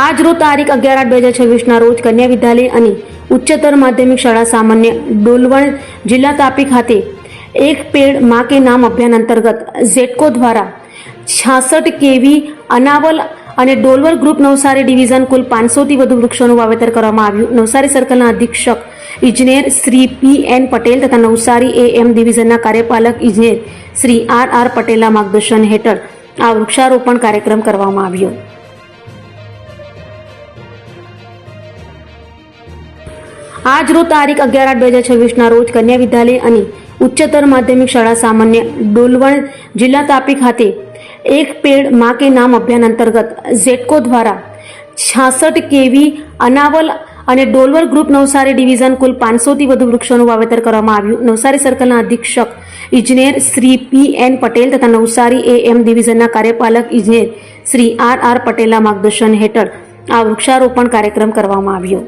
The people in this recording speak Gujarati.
આજ રોજ તારીખ 11/8/2026 રોજ કન્યા વિદ્યાલય અને ઉચ્ચતર માધ્યમિક શાળા સામાન્ય ડોલવણ જિલ્લા તાપી ખાતે એક પેડ मां के नाम અભિયાન અંતર્ગત ઝેટકો દ્વારા 66 કેવી અનાવલ અને ડોલવર ગ્રુપ નવસારી ડિવિઝન કુલ 500 થી વધુ વૃક્ષોનું વાવેતર કરવામાં આવ્યું। નવસારી સર્કલના અધિક્ષક ઇજનેર શ્રી પી.એન. પટેલ તથા નવસારી એમ ડિવિઝનના કાર્યપાલક ઇજનેર શ્રી આર પટેલના માર્ગદર્શન હેઠળ આ વૃક્ષારોપણ કાર્યક્રમ કરવામાં આવ્યો। આજ રોજ તારીખ 11/8/2026 રોજ કન્યા વિદ્યાલય અને ઉચ્ચતર માધ્યમિક શાળા સામાન્ય ડોલવણ જિલ્લા તાપી ખાતે એક પેડ मां के नाम અભિયાન અંતર્ગત ઝેટકો દ્વારા 66 કેવી અનાવલ અને ડોલવર ગ્રુપ નવસારી ડિવિઝન કુલ 500 થી વધુ વૃક્ષોનું વાવેતર કરવામાં આવ્યું। નવસારી સર્કલના અધિક્ષક ઇજનેર શ્રી પી.એન. પટેલ તથા નવસારી એમ ડિવિઝનના કાર્યપાલક ઇજનેર શ્રી આર પટેલના માર્ગદર્શન હેઠળ આ વૃક્ષારોપણ કાર્યક્રમ કરવામાં આવ્યો।